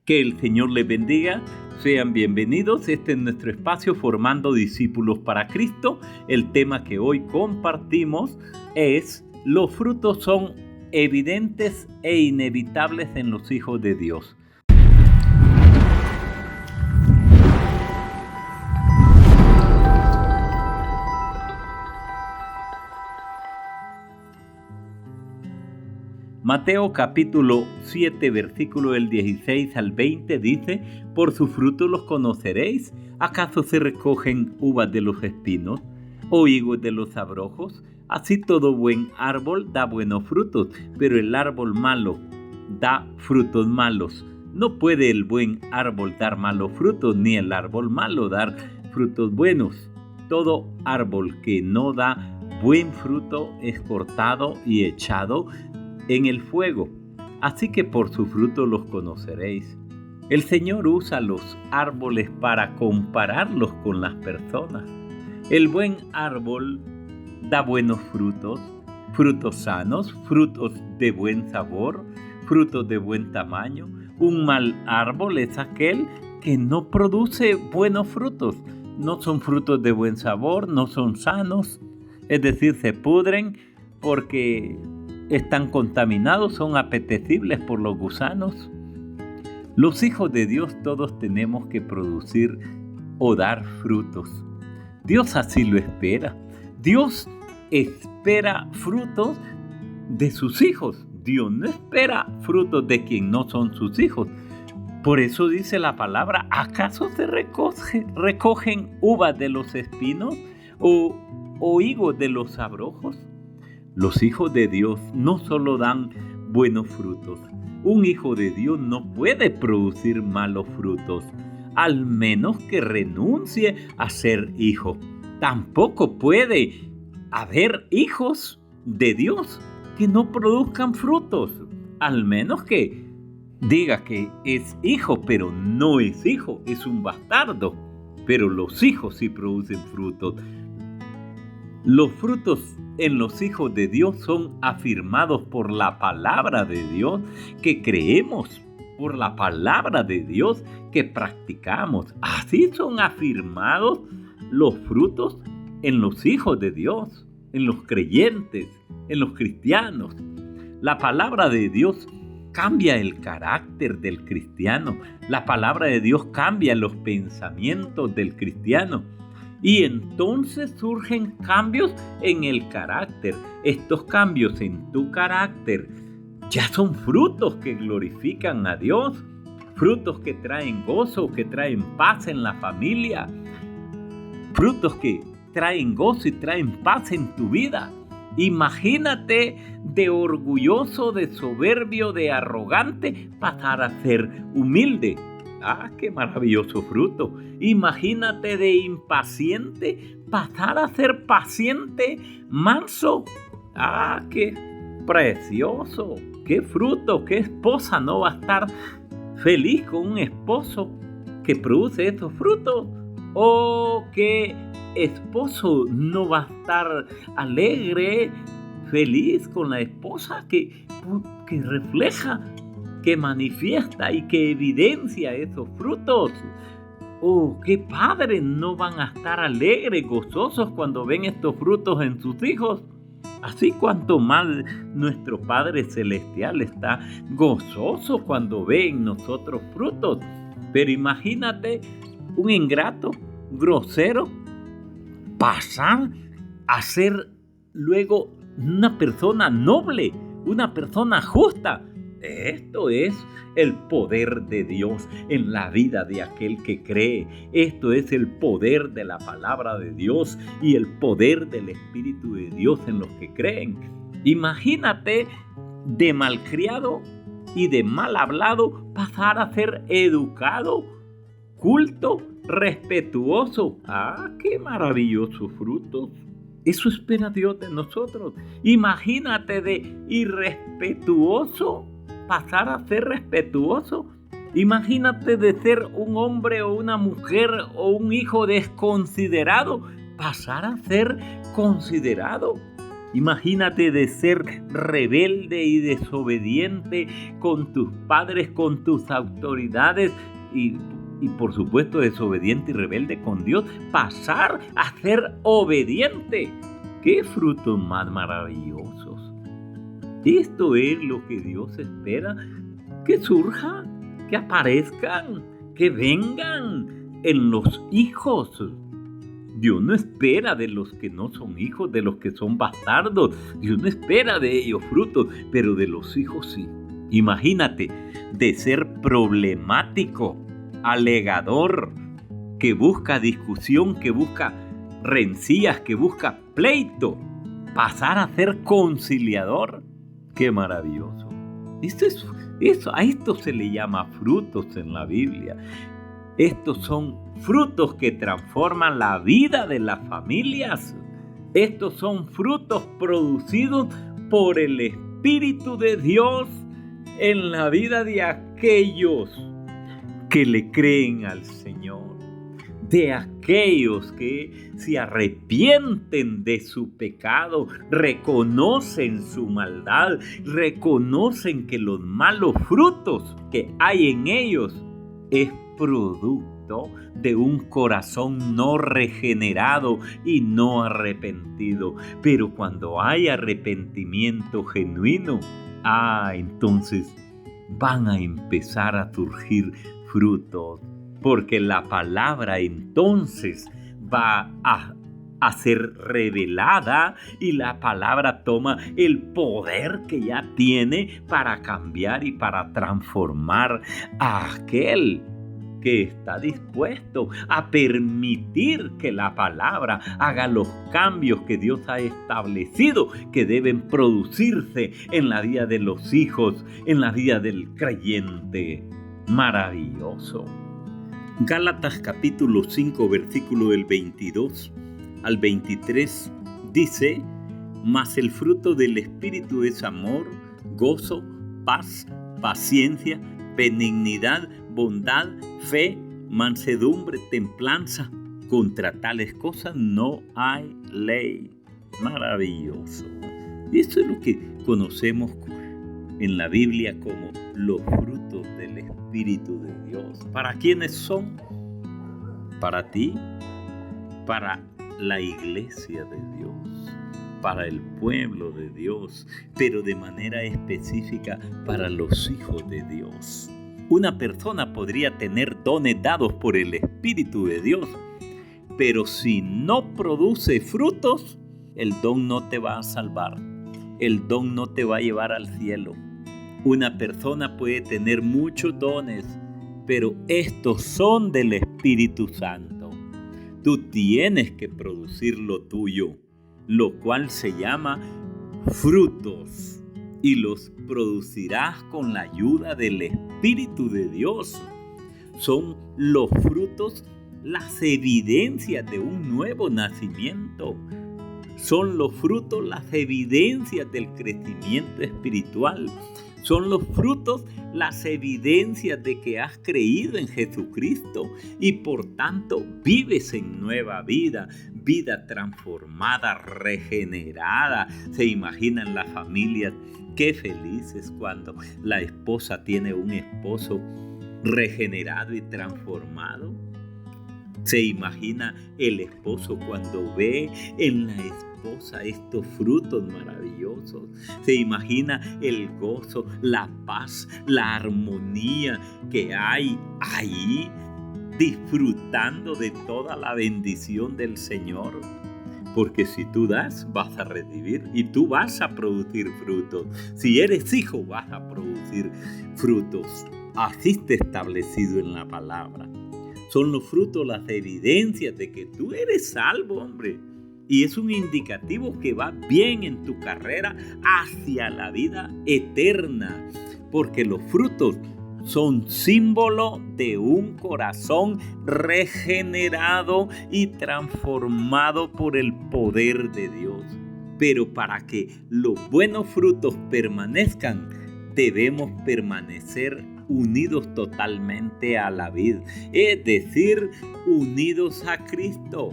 Que el Señor les bendiga. Sean bienvenidos. Este es nuestro espacio Formando Discípulos para Cristo. El tema que hoy compartimos es: los frutos son evidentes e inevitables en los hijos de Dios. Mateo capítulo 7, versículo del 16 al 20 dice: por sus frutos los conoceréis. ¿Acaso se recogen uvas de los espinos o higos de los abrojos? Así todo buen árbol da buenos frutos, pero el árbol malo da frutos malos. No puede el buen árbol dar malos frutos, ni el árbol malo dar frutos buenos. Todo árbol que no da buen fruto es cortado y echado en el fuego. Así que por su fruto los conoceréis. El Señor usa los árboles para compararlos con las personas. El buen árbol da buenos frutos, frutos sanos, frutos de buen sabor, frutos de buen tamaño. Un mal árbol es aquel que no produce buenos frutos. No son frutos de buen sabor, no son sanos, es decir, se pudren porque están contaminados, son apetecibles por los gusanos. Los hijos de Dios todos tenemos que producir o dar frutos. Dios así lo espera. Dios espera frutos de sus hijos. Dios no espera frutos de quien no son sus hijos. Por eso dice la palabra: ¿acaso se recogen uvas de los espinos o higos de los abrojos? Los hijos de Dios no solo dan buenos frutos. Un hijo de Dios no puede producir malos frutos, al menos que renuncie a ser hijo. Tampoco puede haber hijos de Dios que no produzcan frutos, al menos que diga que es hijo, pero no es hijo, es un bastardo. Pero los hijos sí producen frutos. Los frutos en los hijos de Dios son afirmados por la palabra de Dios que creemos, por la palabra de Dios que practicamos. Así son afirmados los frutos en los hijos de Dios, en los creyentes, en los cristianos. La palabra de Dios cambia el carácter del cristiano. La palabra de Dios cambia los pensamientos del cristiano. Y entonces surgen cambios en el carácter. Estos cambios en tu carácter ya son frutos que glorifican a Dios, frutos que traen gozo, que traen paz en la familia, frutos que traen gozo y traen paz en tu vida. Imagínate de orgulloso, de soberbio, de arrogante, pasar a ser humilde. ¡Ah, qué maravilloso fruto! Imagínate de impaciente pasar a ser paciente, manso. ¡Ah, qué precioso! ¡Qué fruto! ¿Qué esposa no va a estar feliz con un esposo que produce estos frutos? ¿O qué esposo no va a estar alegre, feliz con la esposa que refleja, que manifiesta y que evidencia esos frutos? Oh, qué padres no van a estar alegres, gozosos cuando ven estos frutos en sus hijos. Así cuanto más nuestro Padre Celestial está gozoso cuando ve en nosotros frutos. Pero imagínate un ingrato, grosero, pasar a ser luego una persona noble, una persona justa. Esto es el poder de Dios en la vida de aquel que cree. Esto es el poder de la palabra de Dios y el poder del Espíritu de Dios en los que creen. Imagínate de malcriado y de mal hablado pasar a ser educado, culto, respetuoso. ¡Ah, qué maravillosos frutos! Eso espera Dios de nosotros. Imagínate de irrespetuoso pasar a ser respetuoso. Imagínate de ser un hombre o una mujer o un hijo desconsiderado pasar a ser considerado. Imagínate de ser rebelde y desobediente con tus padres, con tus autoridades y por supuesto desobediente y rebelde con Dios, pasar a ser obediente. ¡Qué frutos más maravillosos! Esto es lo que Dios espera, que surja, que aparezcan, que vengan en los hijos. Dios no espera de los que no son hijos, de los que son bastardos. Dios no espera de ellos frutos, pero de los hijos sí. Imagínate, de ser problemático, alegador, que busca discusión, que busca rencillas, que busca pleito, pasar a ser conciliador. ¡Qué maravilloso! A esto se le llama frutos en la Biblia. Estos son frutos que transforman la vida de las familias. Estos son frutos producidos por el Espíritu de Dios en la vida de aquellos que le creen al Señor, de aquellos que se arrepienten de su pecado, reconocen su maldad, reconocen que los malos frutos que hay en ellos es producto de un corazón no regenerado y no arrepentido. Pero cuando hay arrepentimiento genuino, entonces van a empezar a surgir frutos, porque la palabra entonces va a ser revelada y la palabra toma el poder que ya tiene para cambiar y para transformar a aquel que está dispuesto a permitir que la palabra haga los cambios que Dios ha establecido que deben producirse en la vida de los hijos, en la vida del creyente. Maravilloso. Gálatas capítulo 5, versículo del 22 al 23 dice: mas el fruto del Espíritu es amor, gozo, paz, paciencia, benignidad, bondad, fe, mansedumbre, templanza. Contra tales cosas no hay ley. Maravilloso. Y esto es lo que conocemos en la Biblia como los frutos del Espíritu de Dios. ¿Para quiénes son? Para ti, para la iglesia de Dios, para el pueblo de Dios, pero de manera específica para los hijos de Dios. Una persona podría tener dones dados por el Espíritu de Dios, pero si no produce frutos, el don no te va a salvar, el don no te va a llevar al cielo. Una persona puede tener muchos dones, pero estos son del Espíritu Santo. Tú tienes que producir lo tuyo, lo cual se llama frutos, y los producirás con la ayuda del Espíritu de Dios. Son los frutos, las evidencias de un nuevo nacimiento. Son los frutos, las evidencias del crecimiento espiritual. Son los frutos, las evidencias de que has creído en Jesucristo y por tanto vives en nueva vida, vida transformada, regenerada. ¿Se imaginan las familias qué felices cuando la esposa tiene un esposo regenerado y transformado? ¿Se imagina el esposo cuando ve en la esposa estos frutos maravillosos? ¿Se imagina el gozo, la paz, la armonía que hay ahí, disfrutando de toda la bendición del Señor? Porque si tú das, vas a recibir y tú vas a producir frutos. Si eres hijo, vas a producir frutos. Así está establecido en la palabra. Son los frutos, las evidencias de que tú eres salvo, hombre. Y es un indicativo que va bien en tu carrera hacia la vida eterna. Porque los frutos son símbolo de un corazón regenerado y transformado por el poder de Dios. Pero para que los buenos frutos permanezcan, debemos permanecer unidos totalmente a la vid, es decir, unidos a Cristo.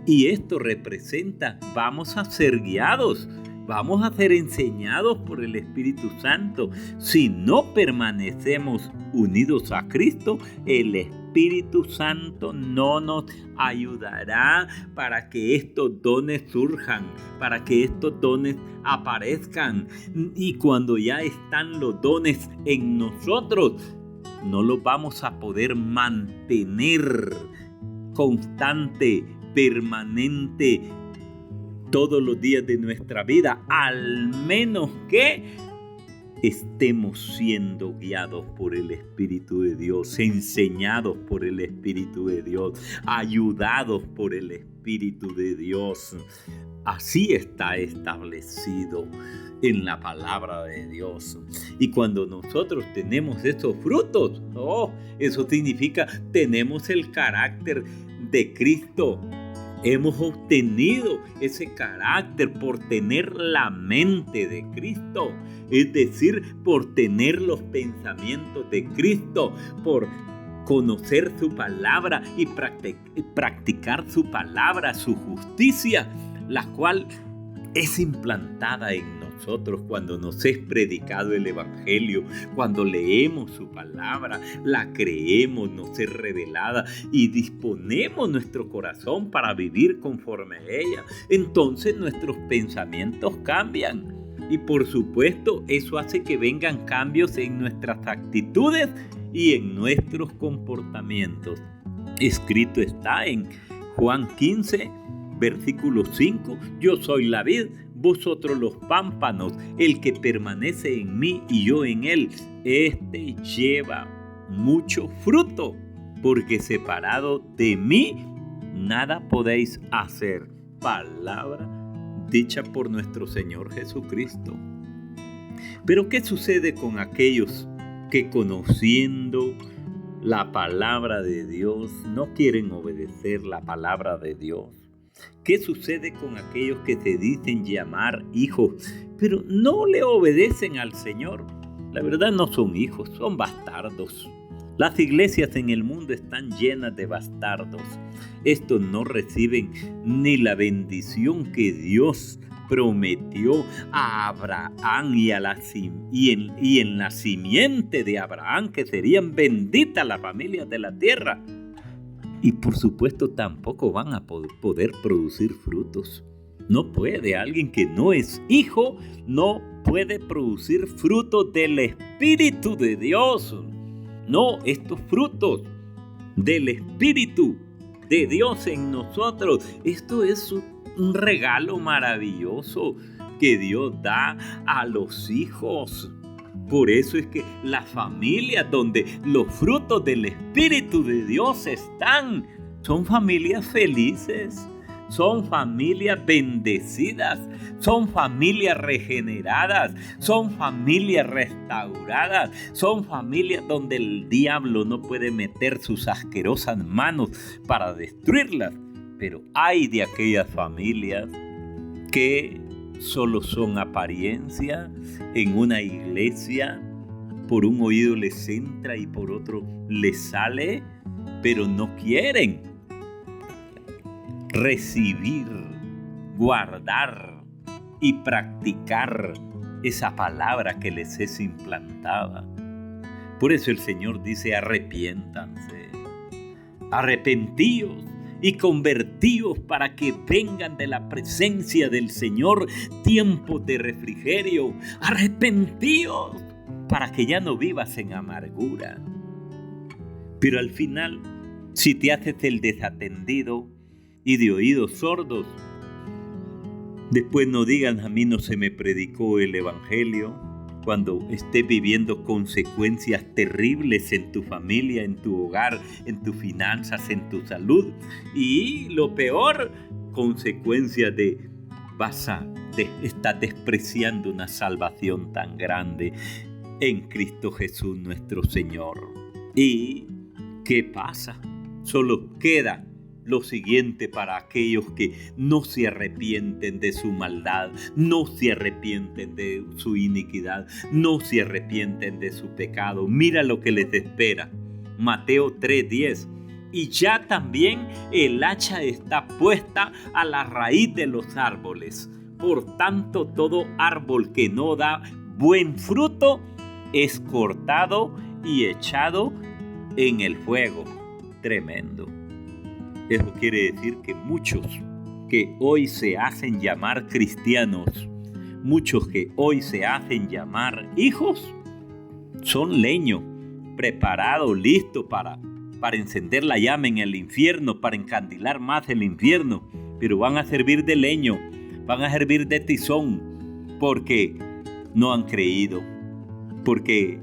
Y esto representa, vamos a ser guiados vamos a ser enseñados por el Espíritu Santo. Si no permanecemos unidos a Cristo, el Espíritu Santo no nos ayudará para que estos dones surjan, para que estos dones aparezcan. Y cuando ya están los dones en nosotros, no los vamos a poder mantener constante, permanente, todos los días de nuestra vida, al menos que estemos siendo guiados por el Espíritu de Dios, enseñados por el Espíritu de Dios, ayudados por el Espíritu de Dios. Así está establecido en la palabra de Dios. Y cuando nosotros tenemos estos frutos, eso significa tenemos el carácter de Cristo. Hemos obtenido ese carácter por tener la mente de Cristo, es decir, por tener los pensamientos de Cristo, por conocer su palabra y practicar su palabra, su justicia, la cual es implantada en nosotros cuando nos es predicado el Evangelio, cuando leemos su palabra, la creemos, nos es revelada y disponemos nuestro corazón para vivir conforme a ella. Entonces nuestros pensamientos cambian y por supuesto eso hace que vengan cambios en nuestras actitudes y en nuestros comportamientos. Escrito está en Juan 15, versículo 5, yo soy la vid, vosotros los pámpanos, el que permanece en mí y yo en él, este lleva mucho fruto, porque separado de mí nada podéis hacer. Palabra dicha por nuestro Señor Jesucristo. Pero ¿qué sucede con aquellos que conociendo la palabra de Dios no quieren obedecer la palabra de Dios? ¿Qué sucede con aquellos que se dicen llamar hijos, pero no le obedecen al Señor? La verdad no son hijos, son bastardos. Las iglesias en el mundo están llenas de bastardos. Estos no reciben ni la bendición que Dios prometió a Abraham y en la simiente de Abraham, que serían benditas las familias de la tierra. Y por supuesto tampoco van a poder producir frutos. No puede, alguien que no es hijo, no puede producir frutos del Espíritu de Dios. No, estos frutos del Espíritu de Dios en nosotros, esto es un regalo maravilloso que Dios da a los hijos. Por eso es que las familias donde los frutos del Espíritu de Dios están, son familias felices, son familias bendecidas, son familias regeneradas, son familias restauradas, son familias donde el diablo no puede meter sus asquerosas manos para destruirlas. Pero hay de aquellas familias que solo son apariencia en una iglesia, por un oído les entra y por otro les sale, pero no quieren recibir, guardar y practicar esa palabra que les es implantada. Por eso el Señor dice: arrepiéntanse, arrepentíos y convertíos para que vengan de la presencia del Señor tiempos de refrigerio. Arrepentíos para que ya no vivas en amargura. Pero al final, si te haces el desatendido y de oídos sordos, después no digan: a mí no se me predicó el Evangelio. Cuando estés viviendo consecuencias terribles en tu familia, en tu hogar, en tus finanzas, en tu salud. Y lo peor, consecuencias de estás despreciando una salvación tan grande en Cristo Jesús nuestro Señor. ¿Y qué pasa? Solo queda lo siguiente para aquellos que no se arrepienten de su maldad, no se arrepienten de su iniquidad, no se arrepienten de su pecado. Mira lo que les espera. Mateo 3:10. Y ya también el hacha está puesta a la raíz de los árboles. Por tanto, todo árbol que no da buen fruto es cortado y echado en el fuego. Tremendo. Eso quiere decir que muchos que hoy se hacen llamar cristianos, muchos que hoy se hacen llamar hijos, son leño preparado, listo para encender la llama en el infierno, para encandilar más el infierno, pero van a servir de leño, van a servir de tizón, porque no han creído, porque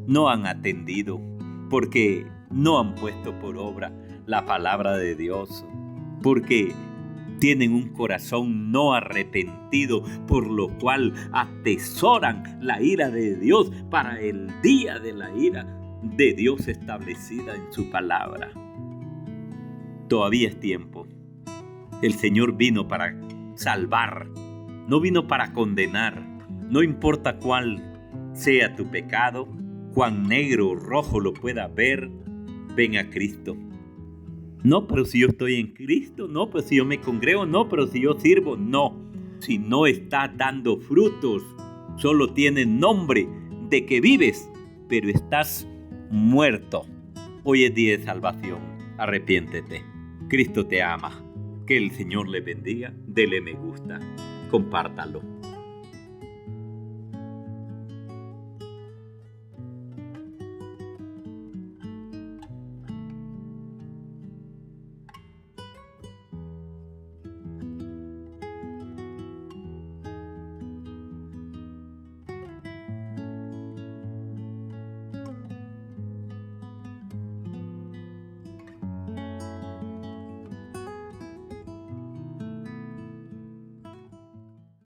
no han atendido, porque no han puesto por obra la palabra de Dios, porque tienen un corazón no arrepentido, por lo cual atesoran la ira de Dios para el día de la ira de Dios establecida en su palabra. Todavía es tiempo. El Señor vino para salvar, no vino para condenar. No importa cuál sea tu pecado, cuán negro o rojo lo puedas ver, ven a Cristo. No, pero si yo estoy en Cristo, no, pero si yo me congrego, no, pero si yo sirvo, no. Si no estás dando frutos, solo tienes nombre de que vives, pero estás muerto. Hoy es día de salvación. Arrepiéntete. Cristo te ama. Que el Señor le bendiga. Dele me gusta. Compártalo.